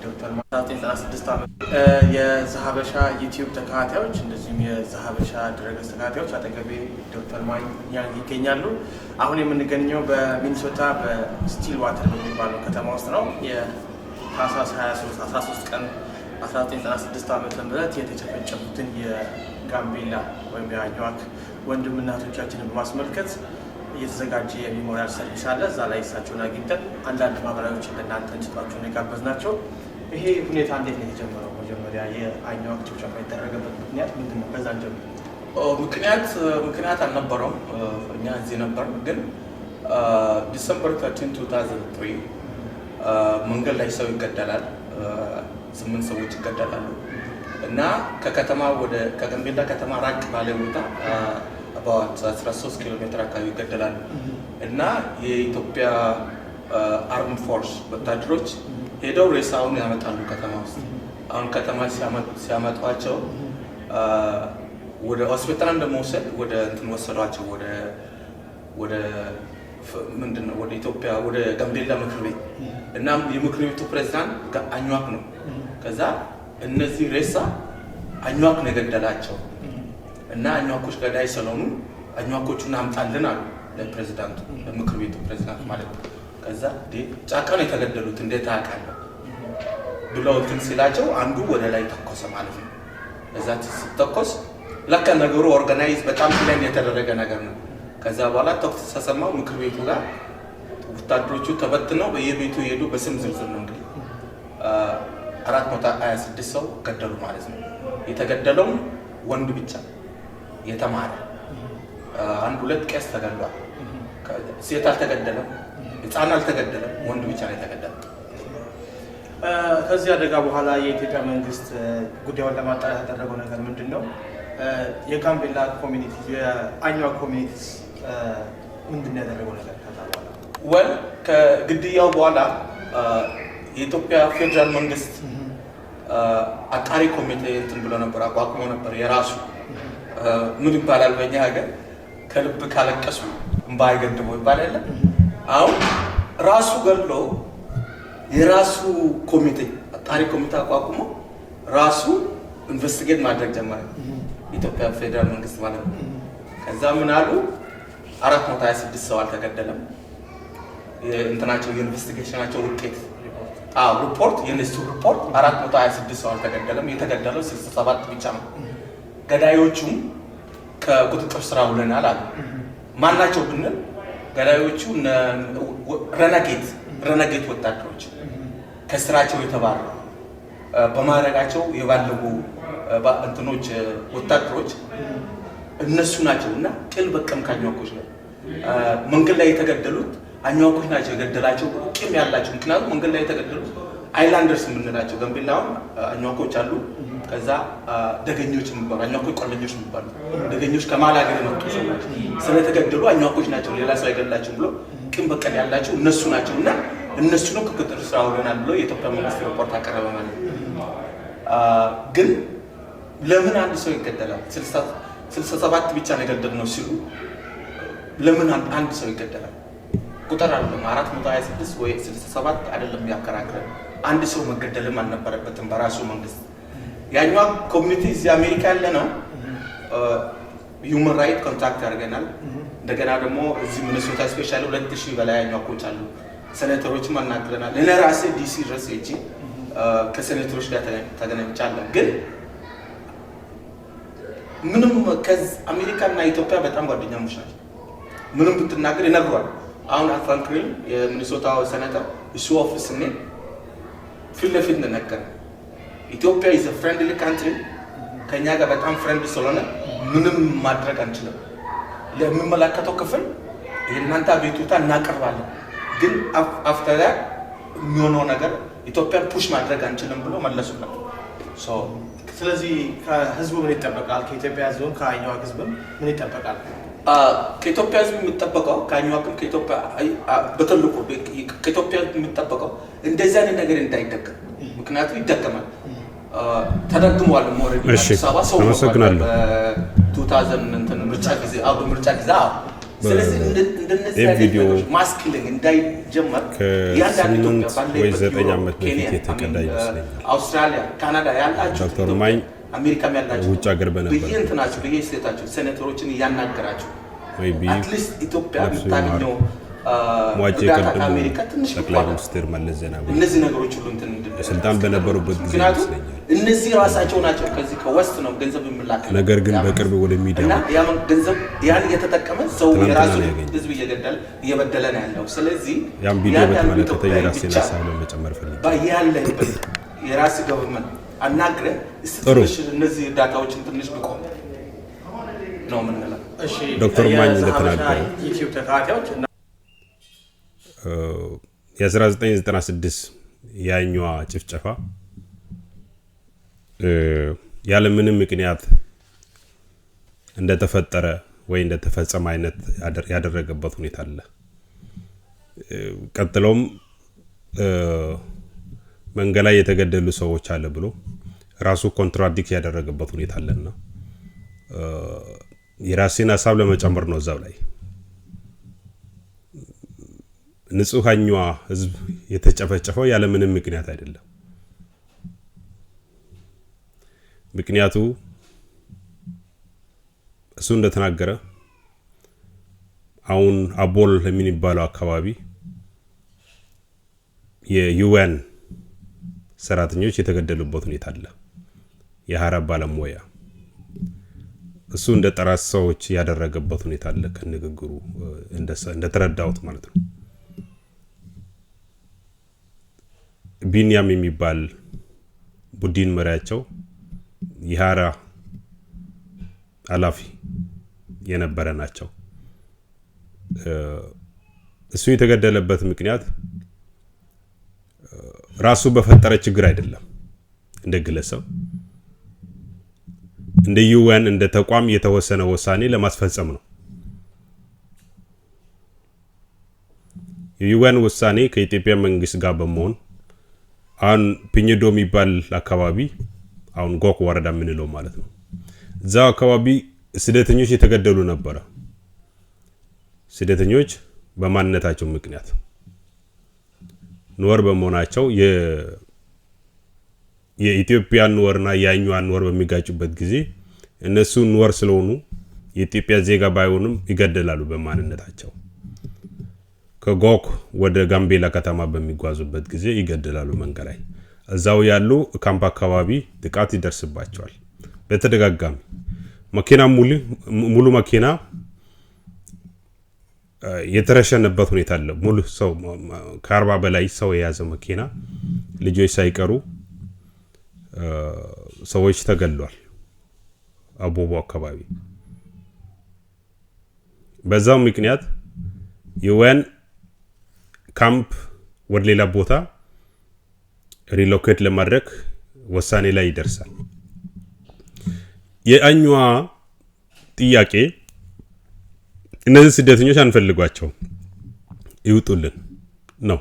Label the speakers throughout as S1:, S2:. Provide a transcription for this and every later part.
S1: ዶክተር 1996 ዓመት የዛሀበሻ ዩቲዩብ ተከታታዮች እንደዚሁም የዛሀበሻ ድረገጽ ተከታታዮች አጠገቤ ዶክተር ማይ ይገኛሉ። አሁን የምንገኘው በሚኒሶታ በስቲል ዋተር በሚባለው ከተማ ውስጥ ነው። የታህሳስ 13 ቀን 1996 ዓመተ ምህረት የተጨፈጨፉትን የጋምቤላ ወይም የአኝዋክ ወንድም እናቶቻችንን በማስመልከት እየተዘጋጀ የሜሞሪያል ሰርቪስ አለ። እዛ ላይ እሳቸውን አግኝተን አንዳንድ ማብራሪያዎችን ለእናንተ እንድትሰጧቸው ነው የጋበዝናቸው። ይሄ ሁኔታ እንዴት ነው የተጀመረው? መጀመሪያ የአኝዋክ ጭፍጨፋ የተደረገበት ምክንያት ምንድን ነው? ከዛ እንጀምር።
S2: ምክንያት አልነበረውም። እኛ እዚህ ነበር፣ ግን ዲሰምበር 13 2003 መንገድ ላይ ሰው ይገደላል። 8 ሰዎች ይገደላሉ እና ከጋምቤላ ከተማ ራቅ ባለ ቦታ about 13 ኪሎ ሜትር አካባቢ ይገደላሉ እና የኢትዮጵያ አርም ፎርስ ወታደሮች ሄደው ሬሳውን ያመጣሉ ከተማ ውስጥ። አሁን ከተማ ሲያመጧቸው ወደ ሆስፒታል እንደመውሰድ ወደ እንትን ወሰዷቸው ወደ ምንድነው ወደ ኢትዮጵያ ወደ ጋምቤላ ምክር ቤት እና የምክር ቤቱ ፕሬዝዳንት አኝዋክ ነው። ከዛ እነዚህ ሬሳ አኝዋክ ነው የገደላቸው እና አኝዋኮች ገዳይ ስለሆኑ አኝዋኮቹን አምጣልን አሉ ለፕሬዝዳንቱ፣ ለምክር ቤቱ ፕሬዝዳንት ማለት ነው። ከዛ ጫካ ነው የተገደሉት እንዴት አውቃለሁ ብለው እንትን ሲላቸው አንዱ ወደ ላይ ተኮሰ ማለት ነው። እዛ ሲተኮስ ለካ ነገሩ ኦርጋናይዝ በጣም ፕላን የተደረገ ነገር ነው። ከዛ በኋላ ተኩስ ተሰማው። ምክር ቤቱ ጋር ወታደሮቹ ተበትነው በየቤቱ ሄዱ። በስም ዝርዝር ነው እንግዲህ 426 ሰው ገደሉ ማለት ነው። የተገደለው ወንድ ብቻ የተማረ 1-2 ቄስ ተገድሏል። ሴት አልተገደለም፣ ህፃን አልተገደለም፣ ወንድ ብቻ ነው የተገደለው።
S1: ከዚህ አደጋ በኋላ የኢትዮጵያ መንግስት ጉዳዩን ለማጣራት ያደረገው ነገር ምንድን ነው? የጋምቤላ ኮሚኒቲ የአኝዋክ ኮሚኒቲ ምንድን ነው ያደረገው ነገር? ከዛ በኋላ
S2: ከግድያው በኋላ የኢትዮጵያ ፌደራል መንግስት አጣሪ ኮሚቴ እንትን ብሎ ነበር፣ አቋቁሞ ነበር የራሱ ምን ይባላል በእኛ ሀገር ከልብ ካለቀሱ እንባ አይገድበው ይባላል። አሁን ራሱ ገድሎ የራሱ ኮሚቴ አጣሪ ኮሚቴ አቋቁሞ ራሱ ኢንቨስቲጌት ማድረግ ጀመረ፣ ኢትዮጵያ ፌደራል መንግስት ማለት ነው። ከዛ ምን አሉ? 426 ሰው አልተገደለም። እንትናቸው የኢንቨስቲጌሽናቸው ውጤት ሪፖርት የነሱ ሪፖርት 426 ሰው አልተገደለም፣ የተገደለው 67 ብቻ ነው። ገዳዮቹም ከቁጥጥር ስራ ውለናል አሉ። ማናቸው ብንል ገዳዮቹ ረነጌት ወታደሮች ከስራቸው የተባረሩ በማድረጋቸው የባለጉ እንትኖች ወታደሮች እነሱ ናቸው እና ቅል በቀም ከአኝዋኮች ነው መንገድ ላይ የተገደሉት አኝዋኮች ናቸው የገደላቸው ቂም ያላቸው። ምክንያቱም መንገድ ላይ የተገደሉት አይላንደርስ የምንላቸው ጋምቤላውን አኝዋኮች አሉ። ከዛ ደገኞች የሚባሉ አኝዋኮች ቆለኞች የሚባሉ ደገኞች ከማል ሀገር የመጡ ሰዎች ስለተገደሉ አኝዋኮች ናቸው ሌላ ሰው አይገድላቸውም ብሎ ቂም በቀል ያላቸው እነሱ ናቸው እና እነሱንም ከቁጥጥር ስር አውለናል ብሎ የኢትዮጵያ መንግስት ሪፖርት አቀረበ ማለት ነው። ግን ለምን አንድ ሰው ይገደላል? 67 ብቻ ነው የገደልነው ሲሉ ለምን አንድ ሰው ይገደላል? ቁጥር አይደለም 426 ወይ 67 አይደለም ያከራክራል። አንድ ሰው መገደልም አልነበረበትም በራሱ መንግስት። ያኛው ኮሚኒቲ እዚህ አሜሪካ ያለ ነው ሂውማን ራይት ኮንታክት ያደርገናል። እንደገና ደግሞ እዚህ ሚኒሶታ ስፔሻሊ 2000 በላይ አኝዋኮች አሉ። ሴኔተሮችም አናግረናል። እኔ ራሴ ዲሲ ድረስ ሄጄ ከሴኔተሮች ጋር ተገናኝቻለሁ። ግን ምንም አሜሪካ እና ኢትዮጵያ በጣም ጓደኛሞች ናቸው። ምንም ብትናገር ይነግሯል። አሁን ፍራንክሊን የሚኒሶታ ሴኔተር እሱ ኦፊስ እኔ ፊት ለፊት ነገር ኢትዮጵያ ኢዝ ፍሬንድሊ ካንትሪ ከኛ ጋር በጣም ፍሬንድ ስለሆነ ምንም ማድረግ አንችልም። ለሚመለከተው ክፍል የእናንተ አቤቱታ እናቀርባለን፣ ግን አፍተር ዳት የሚሆነው ነገር ኢትዮጵያን ፑሽ ማድረግ አንችልም ብሎ መለሱለት።
S1: ስለዚህ ከህዝቡ ምን ይጠበቃል? ከኢትዮጵያ ህዝብም ከአኝዋክ ህዝብም ምን ይጠበቃል?
S2: ከኢትዮጵያ ህዝብ የሚጠበቀው ከአኝዋክም ከኢትዮጵያ በትልቁ ከኢትዮጵያ የሚጠበቀው እንደዚህ አይነት ነገር እንዳይደገም፣ ምክንያቱም ይደገማል። ተደግሟል። ሞሬዲ አዲስ አበባ ሰው
S3: አመሰግናለሁ።
S2: በ2000 ምርጫ ጊዜ ስለዚህ እንደነዚህ አይነት ማስኪሊንግ እንዳይጀመር ያንዳንዱ ባለበት ኬንያ አውስትራሊያ ካናዳ ያላችሁ
S3: ዶክተር ማኝ
S2: አሜሪካም ያላችሁ
S3: ውጭ ሀገር በነበር
S2: በየእንትናችሁ በየስቴታችሁ ሴኔተሮችን ያናገራችሁ አትሊስት ኢትዮጵያ ብታገኘው
S3: ሟቼ ቀደም አሜሪካ ትንሽ ጠቅላይ ሚኒስትር መለስ ዜናዊ
S2: እነዚህ ነገሮች ሁሉ እንትን
S3: ስልጣን በነበሩበት ጊዜ ይመስለኛል
S2: እነዚህ ራሳቸው ናቸው ከዚህ ከወስት ነው ገንዘብ የሚላከው
S3: ነገር ግን በቅርብ ወደ ሚዲያ
S2: እና ያን ገንዘብ ያን እየተጠቀመ ሰው የራሱ ህዝብ እየበደለ ነው ያለው ስለዚህ
S3: ያን ቪዲዮ በተመለከተ የራሴን ሀሳብ ለመጨመር ፈልጌ
S2: ባያለበት የራስ ገቨርንመንት አናግረ እስትንሽ እነዚህ ዳታዎችን ትንሽ ቢቆም ነው ምንለው
S1: እሺ
S3: ዶክተር ማኝ እንደተናገረ
S1: ዩቲዩብ ተካታዮች
S3: የ1996 ያኛዋ ጭፍጨፋ ያለ ምንም ምክንያት እንደተፈጠረ ወይ እንደተፈጸመ አይነት ያደረገበት ሁኔታ አለ ቀጥሎም መንገላ የተገደሉ ሰዎች አለ ብሎ ራሱ ኮንትራዲክት ያደረገበት ሁኔታ አለና የራሴን ሐሳብ ለመጨመር ነው እዛው ላይ ንጹሃኛዋ ህዝብ የተጨፈጨፈው ያለ ምንም ምክንያት አይደለም ምክንያቱ እሱ እንደተናገረ አሁን አቦል ለሚባለው አካባቢ የዩኤን ሰራተኞች የተገደሉበት ሁኔታ አለ የሐራብ ባለሞያ እሱ እንደ ጠራስ ሰዎች ያደረገበት ሁኔታ አለ ከንግግሩ እንደተረዳውት ማለት ነው ቢንያም የሚባል ቡድን መሪያቸው ይሃራ አላፊ የነበረ ናቸው እሱ የተገደለበት ምክንያት ራሱ በፈጠረ ችግር አይደለም እንደ ግለሰብ እንደ ዩኤን እንደ ተቋም የተወሰነ ውሳኔ ለማስፈጸም ነው የዩኤን ውሳኔ ከኢትዮጵያ መንግስት ጋር በመሆን አን ፒኝዶ የሚባል አካባቢ አሁን ጎክ ወረዳ ምንለው ማለት ነው እዛው አካባቢ ስደተኞች የተገደሉ ነበር ስደተኞች በማንነታቸው ምክንያት ኖር በመሆናቸው የኢትዮጵያ ኖርና ያኛዋን ኖር በሚጋጩበት ጊዜ እነሱ ኖር ስለሆኑ የኢትዮጵያ ዜጋ ባይሆንም ይገደላሉ በማንነታቸው ከጎክ ወደ ጋምቤላ ከተማ በሚጓዙበት ጊዜ ይገደላሉ መንገድ ላይ እዛው ያሉ ካምፕ አካባቢ ጥቃት ይደርስባቸዋል በተደጋጋሚ መኪና ሙሉ መኪና የተረሸነበት ሁኔታ አለ ሙሉ ሰው ከ40 በላይ ሰው የያዘ መኪና ልጆች ሳይቀሩ ሰዎች ተገለዋል አቦቦ አካባቢ በዛው ምክንያት ዩኤን ካምፕ ወደ ሌላ ቦታ ሪሎኬት ለማድረግ ወሳኔ ላይ ይደርሳል የአኛዋ ጥያቄ እነዚህ ስደተኞች አንፈልጓቸው ይውጡልን ነው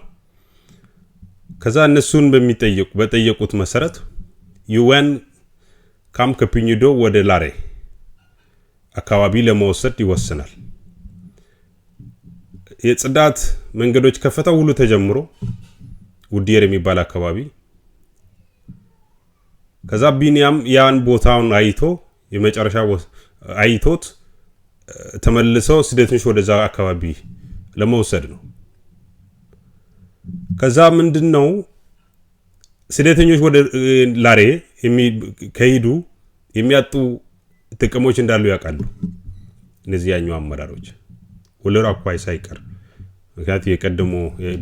S3: ከዛ እነሱን በጠየቁት መሰረት ዩኤን ካምፕ ከፒኝዶ ወደ ላሬ አካባቢ ለመወሰድ ይወስናል የጽዳት መንገዶች ከፈታው ሁሉ ተጀምሮ ውዲየር የሚባል አካባቢ ከዛ ቢንያም ያን ቦታውን አይቶ የመጨረሻ አይቶት ተመልሰው ስደተኞች ወደዛ አካባቢ ለመውሰድ ነው ከዛ ምንድነው ስደተኞች ወደ ላሬ ከሄዱ የሚያጡ ጥቅሞች እንዳሉ ያውቃሉ እነዚህ ያኛው አመራሮች ወለራ አኳይ ሳይቀር ምክንያቱም የቀደሙ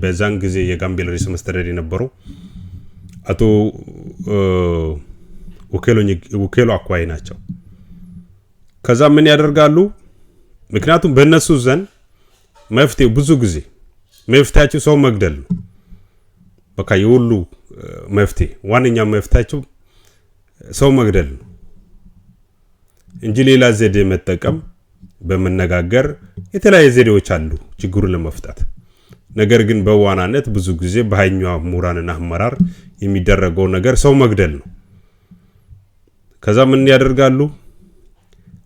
S3: በዛን ጊዜ የጋምቤላ ርዕሰ መስተዳድር የነበረው አቶ ወኬሎ አኳይ ናቸው ከዛ ምን ያደርጋሉ ምክንያቱም በእነሱ ዘንድ መፍትሄው ብዙ ጊዜ መፍትሄያቸው ሰው መግደል ነው በቃ የሁሉ መፍትሄ ዋነኛው መፍትሄያቸው ሰው መግደል ነው እንጂ ሌላ ዘዴ መጠቀም በመነጋገር የተለያየ ዘዴዎች አሉ ችግሩን ለመፍታት ነገር ግን በዋናነት ብዙ ጊዜ በሃይኛው ሙራንና አመራር የሚደረገው ነገር ሰው መግደል ነው ከዛ ምን ያደርጋሉ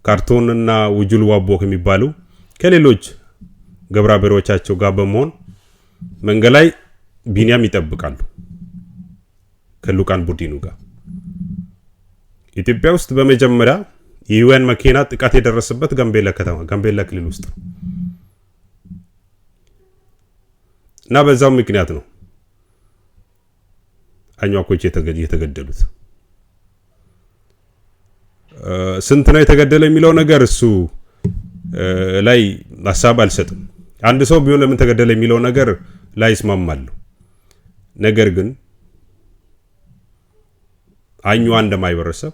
S3: ካርቶንና ውጁል ዋቦ ከሚባሉ ከሌሎች ገብረአበሮቻቸው ጋር በመሆን መንገድ ላይ ቢኒያም ይጠብቃሉ ከሉቃን ቡድኑ ጋር። ኢትዮጵያ ውስጥ በመጀመሪያ የዩኤን መኪና ጥቃት የደረሰበት ጋምቤላ ከተማ ጋምቤላ ክልል ውስጥ ነው እና በዛው ምክንያት ነው አኝዋኮች የተገደሉት። ስንት ነው የተገደለ የሚለው ነገር እሱ ላይ ሐሳብ አልሰጥም። አንድ ሰው ቢሆን ለምን ተገደለ የሚለው ነገር ላይ ይስማማሉ። ነገር ግን አኝዋ እንደማይበረሰብ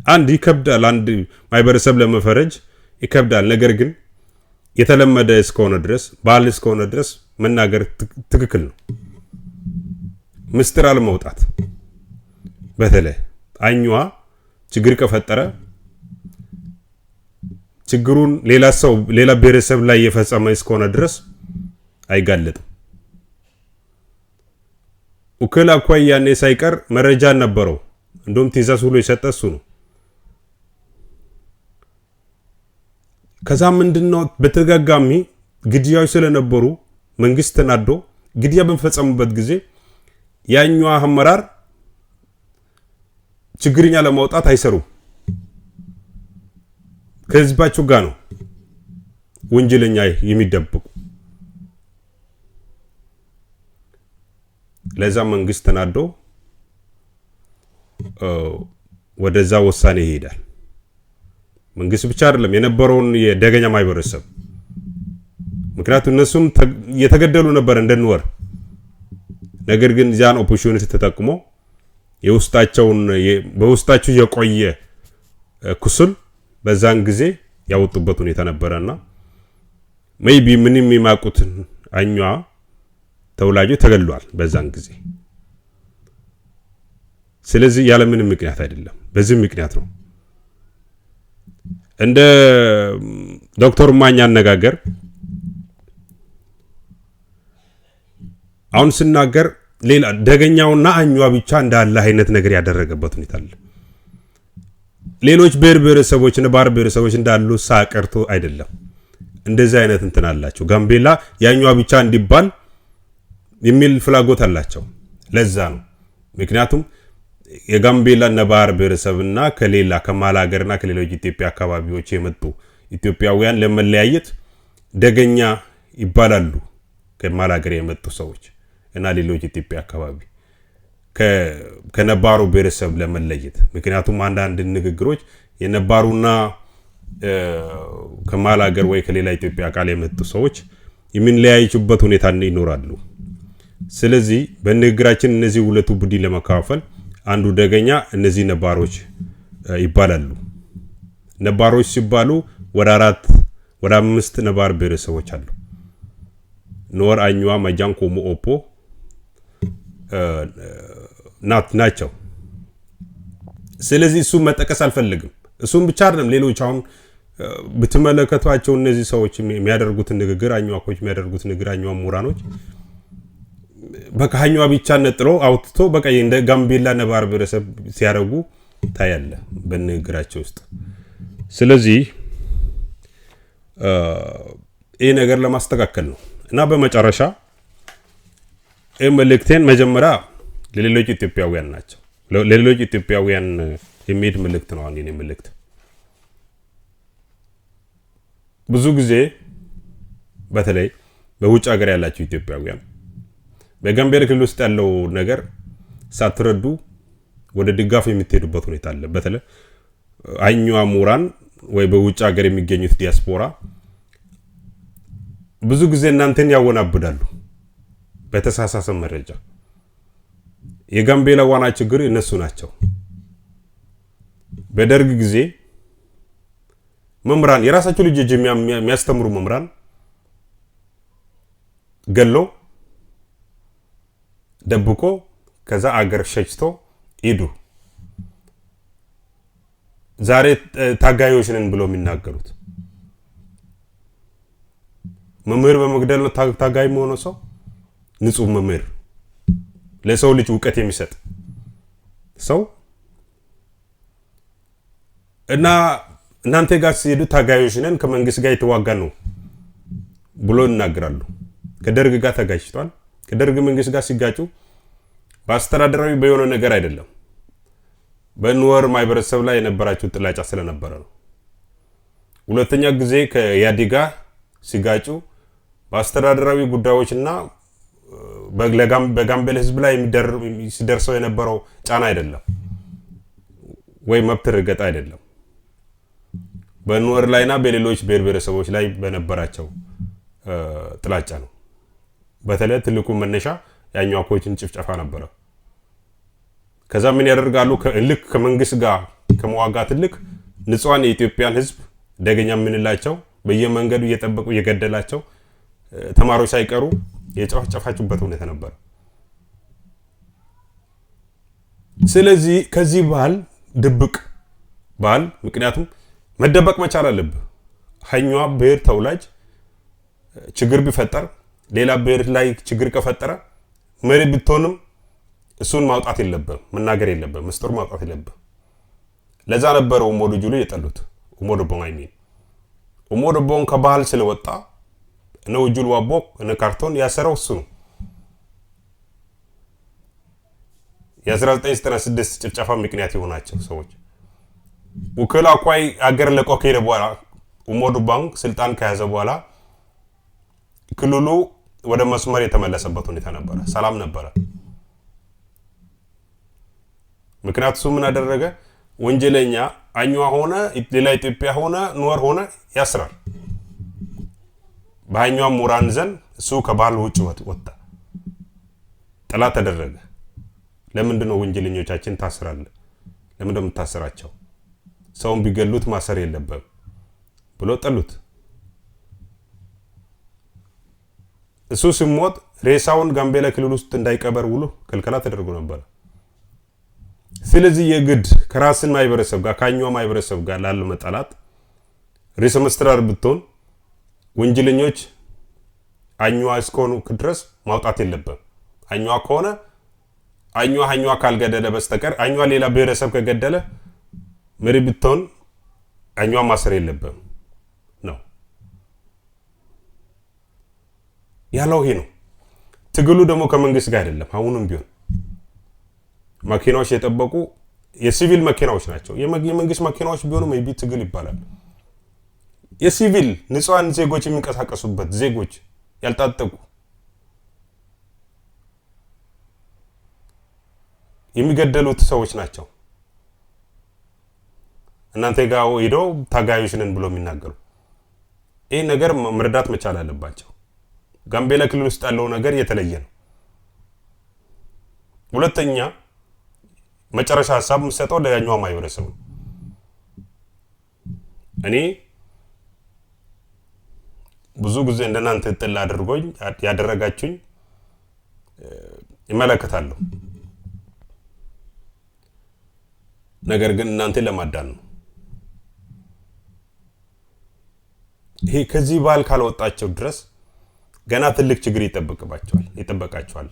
S3: አንድ ይከብዳል፣ አንድ ማይበረሰብ ለመፈረጅ ይከብዳል። ነገር ግን የተለመደ እስከሆነ ድረስ ባህል እስከሆነ ድረስ መናገር ትክክል ነው። ምስጢር አለመውጣት በተለይ አኝዋ ችግር ከፈጠረ ችግሩን ሌላ ሰው ሌላ ብሔረሰብ ላይ የፈጸመ እስከሆነ ድረስ አይጋለጥም። ኡኬላ አኳይ ያኔ ሳይቀር መረጃ ነበረው። እንደውም ትዕዛዝ ሁሉ የሰጠ እሱ ነው። ከዛ ምንድነው በተደጋጋሚ ግድያዎች ስለነበሩ መንግስት ተናዶ ግድያ በመፈጸሙበት ጊዜ ያኛው አመራር ችግርኛ ለማውጣት አይሰሩም። ከህዝባቸው ጋር ነው ወንጀለኛ የሚደብቁ። ለዛ መንግስት ተናዶ ወደዛ ወሳኔ ይሄዳል። መንግስት ብቻ አይደለም የነበረውን የደገኛ ማይበረሰብ፣ ምክንያቱም እነሱም የተገደሉ ነበር እንደንወር። ነገር ግን ዛን ኦፖርቹኒቲ ተጠቅሞ በውስጣቸው የቆየ ቁስል በዛን ጊዜ ያወጡበት ሁኔታ ነበርና ሜይቢ ምንም የማቁትን አኝዋ ተወላጆች ተገድሏል በዛን ጊዜ። ስለዚህ ያለ ምንም ምክንያት አይደለም፣ በዚህ ምክንያት ነው። እንደ ዶክተር ማኛ አነጋገር አሁን ስናገር ሌላ ደገኛውና አኝዋ ብቻ እንዳለ አይነት ነገር ያደረገበት ሁኔታ አለ። ሌሎች ብሔረሰቦች ነባር ብሔረሰቦች እንዳሉ ሳቀርቶ አይደለም። እንደዚህ አይነት እንትን አላቸው። ጋምቤላ ያኛዋ ብቻ እንዲባል የሚል ፍላጎት አላቸው። ለዛ ነው ምክንያቱም የጋምቤላ ነባር ብሔረሰብና ከሌላ ከማላገርና ከሌሎች ኢትዮጵያ አካባቢዎች የመጡ ኢትዮጵያውያን ለመለያየት ደገኛ ይባላሉ። ከማላገር የመጡ ሰዎች እና ሌሎች ኢትዮጵያ አካባቢ ከነባሩ ብሔረሰብ ለመለየት፣ ምክንያቱም አንዳንድ ንግግሮች የነባሩና ከማላገር ወይ ከሌላ ኢትዮጵያ ቃል የመጡ ሰዎች የሚለያዩበት ሁኔታ ይኖራሉ። ስለዚህ በንግግራችን እነዚህ ሁለቱ ቡድን ለመካፈል አንዱ ደገኛ እነዚህ ነባሮች ይባላሉ። ነባሮች ሲባሉ ወደ 5 ነባር ብሔረሰቦች አሉ። ኖር፣ አኝዋ፣ ማጃን፣ ኮሞ፣ ኦፖ ናቸው። ስለዚህ እሱ መጠቀስ አልፈልግም። እሱም ብቻ አይደለም፣ ሌሎች አሁን ብትመለከቷቸው እነዚህ ሰዎች የሚያደርጉት ንግግር፣ አኝዋኮች የሚያደርጉት ንግግር፣ አኝዋ ሙራኖች በቃ አኝዋ ብቻ ነጥሎ አውጥቶ በቃ እንደ ጋምቤላ ነባር ብሔረሰብ ሲያደርጉ ታያለ በንግግራቸው ውስጥ። ስለዚህ ይህ ነገር ለማስተካከል ነው እና በመጨረሻ መልእክቴን መጀመሪያ ለሌሎች ኢትዮጵያውያን ናቸው። ለሌሎች ኢትዮጵያውያን የሚሄድ መልእክት ነው። አንዴ መልእክት ብዙ ጊዜ በተለይ በውጭ ሀገር ያላችሁ ኢትዮጵያውያን በጋምቤላ ክልል ውስጥ ያለው ነገር ሳትረዱ ወደ ድጋፍ የምትሄዱበት ሁኔታ አለ። በተለይ አኝዋ ሙራን ወይ በውጭ ሀገር የሚገኙት ዲያስፖራ ብዙ ጊዜ እናንተን ያወናብዳሉ በተሳሳተ መረጃ። የጋምቤላ ዋና ችግር እነሱ ናቸው። በደርግ ጊዜ መምራን የራሳቸው ልጆች የሚያስተምሩ መምራን ገሎ ደብቆ ከዛ አገር ሸጭቶ ሄዱ። ዛሬ ታጋዮች ነን ብለው የሚናገሩት መምህር በመግደል ነው ታጋይ መሆኑ። ሰው ንጹህ መምህር ለሰው ልጅ ዕውቀት የሚሰጥ ሰው እና እናንተ ጋር ሲሄዱ ታጋዮች ነን ከመንግስት ጋር የተዋጋን ነው ብሎ ይናገራሉ። ከደርግ ጋር ተጋጭቷል። ከደርግ መንግስት ጋር ሲጋጩ በአስተዳደራዊ በየሆነ ነገር አይደለም፣ በኑወር ማህበረሰብ ላይ የነበራቸው ጥላቻ ስለነበረ ነው። ሁለተኛ ጊዜ ከያዲጋ ሲጋጩ በአስተዳደራዊ ጉዳዮችና በጋምቤላ ህዝብ ላይ ሲደርሰው የነበረው ጫና አይደለም ወይ መብት ረገጣ አይደለም፣ በኑወር ላይና በሌሎች ብሔረሰቦች ላይ በነበራቸው ጥላቻ ነው። በተለይ ትልቁ መነሻ ያኛዋኮችን ጭፍጨፋ ነበረ። ከዛ ምን ያደርጋሉ? ልክ ከመንግስት ጋር ከመዋጋት ልክ ንጹሃን የኢትዮጵያን ህዝብ ደገኛ የምንላቸው በየመንገዱ እየጠበቁ እየገደላቸው ተማሪዎች ሳይቀሩ የጨፈጨፋችሁበት ሁኔታ ነበር። ስለዚህ ከዚህ ባህል ድብቅ ባህል ምክንያቱም መደበቅ መቻል አለብህ። ሀኛዋ ብሔር ተውላጅ ችግር ቢፈጠር ሌላ ብሔር ላይ ችግር ከፈጠረ መሪ ብትሆንም እሱን ማውጣት የለብህም፣ መናገር የለብህም፣ ምስጢር ማውጣት የለብህም። ለዛ ነበር ኡሞዱ ጁሉ የጠሉት። ኡሞዱ ቦን አይሚን ኡሞዱ ቦን ከባህል ስለወጣ ነው ጁሉ ዋቦ እነ ካርቶን ያሰረው እሱ ነው። የ1996 ጭፍጨፋ ምክንያት የሆናቸው ሰዎች ውክል አቋይ አገር ለቆ ከሄደ በኋላ ኡሞዱ ባንክ ስልጣን ከያዘ በኋላ ክልሉ ወደ መስመር የተመለሰበት ሁኔታ ነበረ፣ ሰላም ነበረ። ምክንያቱም ምን አደረገ? ወንጀለኛ አኛዋ ሆነ ሌላ ኢትዮጵያ ሆነ ኑወር ሆነ ያስራል። በአኛዋ ሙራን ዘንድ እሱ ከባህል ውጭ ወጣ፣ ጠላት ተደረገ። ለምንድነው ወንጀለኞቻችን ታስራለ? ለምንድነው የምታስራቸው? ሰውን ቢገሉት ማሰር የለበም ብሎ ጠሉት። እሱ ሲሞት ሬሳውን ጋምቤላ ክልል ውስጥ እንዳይቀበር ውሎ ክልከላ ተደርጎ ነበር። ስለዚህ የግድ ከራስን ማህበረሰብ ጋር ካኛው ማህበረሰብ ጋር ላለው መጣላት ርዕሰ መስተዳድር ብትሆን ወንጀለኞች አኛዋ እስከሆኑ ድረስ ማውጣት የለበም። አኛዋ ከሆነ አኛዋ ካልገደለ በስተቀር አኛዋ ሌላ ብሔረሰብ ከገደለ መሪ ብትሆን አኛዋ ማሰር የለበም ነው ያለው። ይሄ ነው ትግሉ። ደግሞ ከመንግስት ጋር አይደለም። አሁንም ቢሆን መኪናዎች የጠበቁ የሲቪል መኪናዎች ናቸው። የመንግስት መኪናዎች ቢሆኑ ሜቢ ትግል ይባላል። የሲቪል ንጹሃን ዜጎች የሚንቀሳቀሱበት ዜጎች ያልታጠቁ የሚገደሉት ሰዎች ናቸው። እናንተ ጋር ሄደው ታጋዮች ነን ብሎ የሚናገሩ ይሄ ነገር መረዳት መቻል አለባቸው። ጋምቤላ ክልል ውስጥ ያለው ነገር የተለየ ነው። ሁለተኛ መጨረሻ ሐሳብ መስጠው ለያኛው ማህበረሰብ እኔ ብዙ ጊዜ እንደናንተ ጥላ አድርጎኝ ያደረጋችሁኝ ይመለከታለሁ። ነገር ግን እናንተ ለማዳን ነው። ይሄ ከዚህ ባል ካልወጣቸው ድረስ ገና ትልቅ ችግር ይጠበቃቸዋል።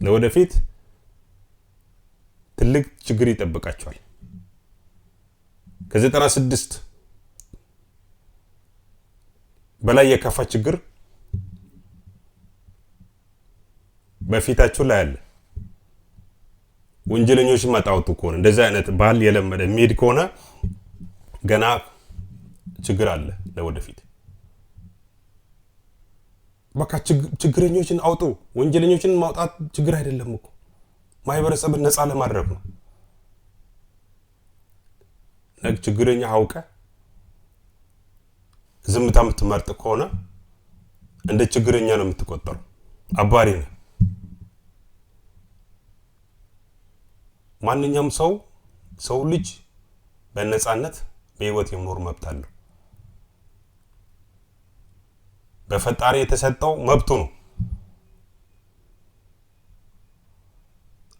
S3: ለወደፊት ትልቅ ችግር ይጠበቃቸዋል። ከ96 በላይ የከፋ ችግር በፊታችሁ ላይ አለ። ወንጀለኞች ማጣውቱ ከሆነ እንደዚህ አይነት ባህል የለመደ ሚድ ከሆነ ገና ችግር አለ ለወደፊት። በቃ ችግረኞችን አውጡ። ወንጀለኞችን ማውጣት ችግር አይደለም እኮ ማህበረሰብን ነፃ ለማድረግ ነው። ነግ ችግረኛ አውቀ ዝምታ የምትመርጥ ከሆነ እንደ ችግረኛ ነው የምትቆጠረው፣ አባሪ ነው። ማንኛውም ሰው ልጅ በነፃነት በህይወት የመኖር መብት አለው። በፈጣሪ የተሰጠው መብቱ ነው።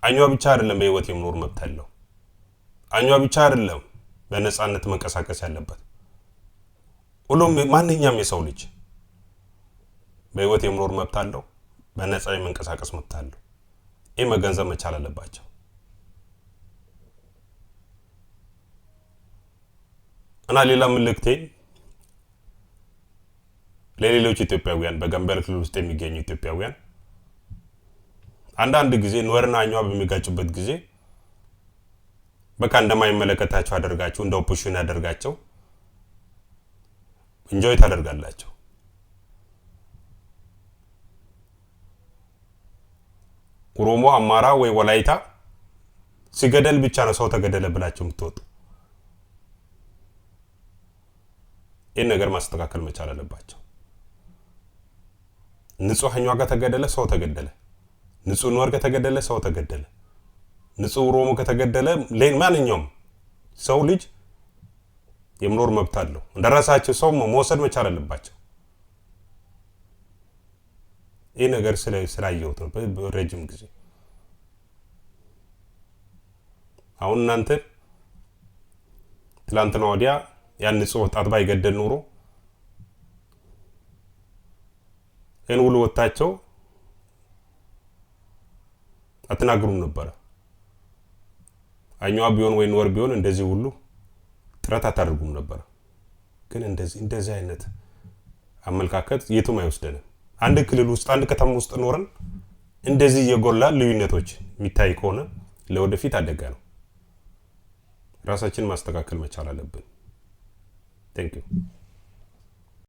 S3: አኛዋ ብቻ አይደለም በህይወት የመኖር መብት አለው። አኛዋ ብቻ አይደለም በነፃነት መንቀሳቀስ ያለበት። ሁሉም ማንኛውም የሰው ልጅ በህይወት የመኖር መብት አለው፣ በነፃ የመንቀሳቀስ መብት አለው። ይሄ መገንዘብ መቻል አለባቸው። እና ሌላ መልእክቴ ለሌሎች ኢትዮጵያውያን በጋምቤላ ክልል ውስጥ የሚገኙ ኢትዮጵያውያን አንዳንድ ጊዜ ኑዌርና አኛዋ በሚጋጩበት ጊዜ በቃ እንደማይመለከታቸው አደርጋቸው እንደ ኦፖዚሽን ያደርጋቸው ኢንጆይ ታደርጋላችሁ። ኦሮሞ አማራ ወይ ወላይታ ሲገደል ብቻ ነው ሰው ተገደለ ብላችሁ የምትወጡ። ይሄን ነገር ማስተካከል መቻል አለባቸው። ንጹህ አኛዋ ጋር ተገደለ ሰው ተገደለ፣ ንጹህ ኑዌር ጋር ተገደለ ሰው ተገደለ፣ ንጹህ ኦሮሞ ከተገደለ ማንኛውም ሰው ልጅ የምኖር መብት አለው። እንደራሳቸው ሰው መወሰድ መቻል አለባቸው። ይሄ ነገር ስላየሁት ነው በረጅም ጊዜ። አሁን እናንተ ትላንትና ወዲያ ያን ንጹህ ወጣት ባይገደል ኖሮ እን ሁሉ ወጣቸው አትናገሩም ነበር። አኛዋ ቢሆን ወይ ኑዌር ቢሆን እንደዚህ ሁሉ ጥረት አታደርጉም ነበር። ግን እንደዚህ አይነት አመለካከት የቱም አይወስደንም። አንድ ክልል ውስጥ አንድ ከተማ ውስጥ ኖረን እንደዚህ የጎላ ልዩነቶች የሚታይ ከሆነ ለወደፊት አደጋ ነው። ራሳችን ማስተካከል መቻል አለብን። Thank you.